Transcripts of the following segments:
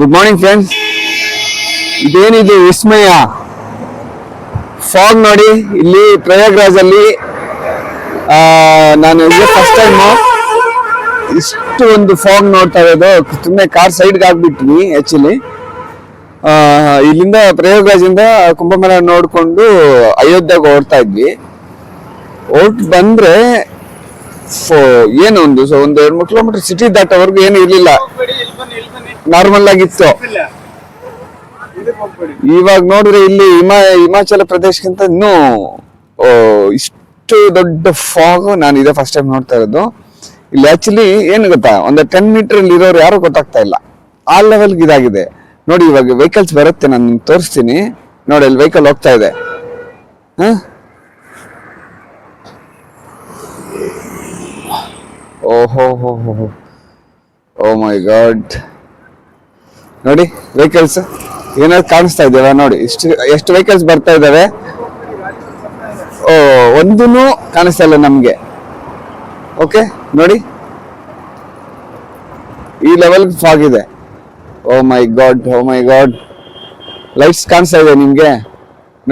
Good morning friends. ಇದೇನಿದು ವಿಸ್ಮಯ fog ನೋಡಿ. ಇಲ್ಲಿ ಪ್ರಯಾಗ್ರಾಜ್ ಅಲ್ಲಿ ನಾನು ಫಸ್ಟ್ ಟೈಮ್ ಇಷ್ಟು ಒಂದು ಫಾಗ್ ನೋಡ್ತಾ ಇರೋದು. ಸುಮ್ಮನೆ ಕಾರ್ ಸೈಡ್ಗೆ ಹಾಕ್ಬಿಟ್ವಿ ಆಕ್ಚುಲಿ. ಇಲ್ಲಿಂದ ಪ್ರಯಾಗ್ರಾಜಿಂದ ಕುಂಭಮೇಳ ನೋಡ್ಕೊಂಡು ಅಯೋಧ್ಯೆಗೆ ಹೊರಡ್ತಾ ಇದ್ವಿ. ಹೊರಟು ಬಂದ್ರೆ ಏನು ಒಂದು 2-3 ಕಿಲೋಮೀಟರ್ ಸಿಟಿ ದಾಟೋವರೆಗೂ ಏನು ಇರ್ಲಿಲ್ಲ, ನಾರ್ಮಲ್ ಆಗಿತ್ತು. ಇವಾಗ ನೋಡಿದ್ರೆ ಇಲ್ಲಿ ಹಿಮಾಚಲ ಪ್ರದೇಶಕ್ಕಿಂತ ಇನ್ನೂ ಇಷ್ಟು ದೊಡ್ಡ ಫಾಗ್ ನಾನು ಇದೇ ಫಸ್ಟ್ ಟೈಮ್ ನೋಡ್ತಾ ಇರೋದು. ಇಲ್ಲಿ ಆಕ್ಚುಲಿ ಏನು ಗೊತ್ತಾ, ಒಂದು 10 ಮೀಟರ್ ಅಲ್ಲಿ ಇರೋರು ಯಾರು ಗೊತ್ತಾಗ್ತಾ ಇಲ್ಲ, ಆ ಲೆವೆಲ್ಗೆ ಇದಾಗಿದೆ ನೋಡಿ. ಇವಾಗ ವೆಹಿಕಲ್ಸ್ ಬರುತ್ತೆ, ನಾನು ನಿಮ್ಗೆ ತೋರಿಸ್ತೀನಿ ನೋಡಿ. ಅಲ್ಲಿ ವೆಹಿಕಲ್ ಹೋಗ್ತಾ ಇದೆ. ಓಹೋ ಹೋ ಹೋ ಹೋ, ಓ ಮೈ ಗಾಡ್. ನೋಡಿ ವೆಹಿಕಲ್ಸ್ ಏನಾದ್ರು ಕಾಣಿಸ್ತಾ ಇದ್ದೇವೆ ನೋಡಿ. ಎಷ್ಟು ವೆಹಿಕಲ್ಸ್ ಬರ್ತಾ ಇದಾವೆ. ಒಂದೂ ಕಾಣಿಸ್ತಾ ಇಲ್ಲ ನಮ್ಗೆ. ಓಕೆ ನೋಡಿ, ಈ ಲೆವೆಲ್ ಫಾಗ್ ಇದೆ. ಓ ಮೈ ಗಾಡ್, ಓ ಮೈ ಗಾಡ್. ಲೈಟ್ಸ್ ಕಾಣಿಸ್ತಾ ಇದೆ ನಿಮ್ಗೆ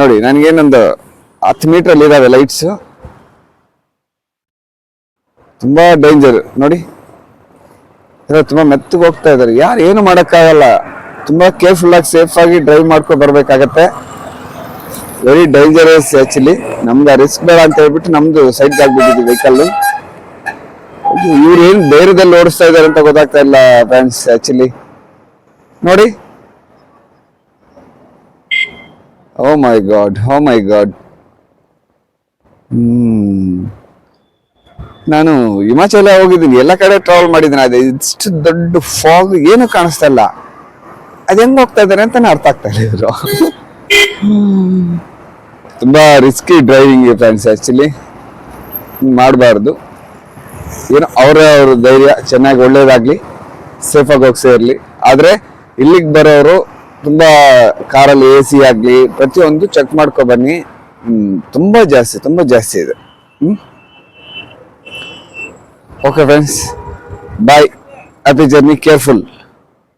ನೋಡಿ. ನನಗೇನೊಂದು 10 ಮೀಟರ್ ಅಲ್ಲಿ ಇದಾವೆ ಲೈಟ್ಸ್. ತುಂಬಾ ಡೇಂಜರ್ ನೋಡಿ. ತುಂಬಾ ಮೆತ್ತಗೆ ಹೋಗ್ತಾ ಇದಾರೆ. ಯಾರು ಏನು ಮಾಡಕ್ಕಾಗಲ್ಲ. ತುಂಬಾ ಕೇರ್ಫುಲ್ ಆಗಿ ಸೇಫ್ ಆಗಿ ಡ್ರೈವ್ ಮಾಡ್ಕೊಂಡು ಬರ್ಬೇಕಾಗತ್ತೆ. Very dangerous actually. ನಮ್ಗೆ ರಿಸ್ಕ್ ಬೇಡ ಅಂತ ಹೇಳ್ಬಿಟ್ಟು ನಮ್ದು ಸೈಡ್ ಆಗ್ಬಿಟ್ಟಿದ್ವಿ ವೆಹಿಕಲ್. ಇವ್ರು ಏನ್ ಧೈರ್ಯದಲ್ಲಿ ಓಡಿಸ್ತಾ ಇದಾರೆ ಅಂತ ಗೊತ್ತಾಗ್ತಾ ಇಲ್ಲ ಫ್ರೆಂಡ್ಸ್ ಆಕ್ಚುಲಿ ನೋಡಿ. ಓ ಮೈ ಗಾಡ್, ಓ ಮೈ ಗಾಡ್. ನಾನು ಹಿಮಾಚಲ ಹೋಗಿದ್ದೀನಿ, ಎಲ್ಲ ಕಡೆ ಟ್ರಾವೆಲ್ ಮಾಡಿದ್ದೀನಿ. ಅದೇ ಇಷ್ಟು ದೊಡ್ಡ ಫಾಗ್ ಏನು ಕಾಣಿಸ್ತಾ ಇಲ್ಲ. ಅದ್ ಹೆಂಗ್ ಹೋಗ್ತಾ ಇದಾರೆ ಅಂತಾನೆ ಅರ್ಥ ಆಗ್ತಾ ಇಲ್ಲ ಇವರು. ತುಂಬಾ ರಿಸ್ಕಿ ಡ್ರೈವಿಂಗ್ ಫ್ರೆಂಡ್ಸ್ ಆಕ್ಚುಲಿ. ಮಾಡಬಾರ್ದು. ಏನೋ ಅವ್ರ ಧೈರ್ಯ ಚೆನ್ನಾಗಿ ಒಳ್ಳೇದಾಗ್ಲಿ, ಸೇಫ್ ಆಗಿ ಹೋಗಿ ಸೇರ್ಲಿ. ಆದ್ರೆ ಇಲ್ಲಿಗೆ ಬರೋರು ತುಂಬಾ ಕಾರಲ್ಲಿ AC ಆಗ್ಲಿ ಪ್ರತಿಯೊಂದು ಚೆಕ್ ಮಾಡ್ಕೊ ಬನ್ನಿ. ತುಂಬಾ ಜಾಸ್ತಿ ಇದೆ. Okay friends, bye. Happy journey, careful.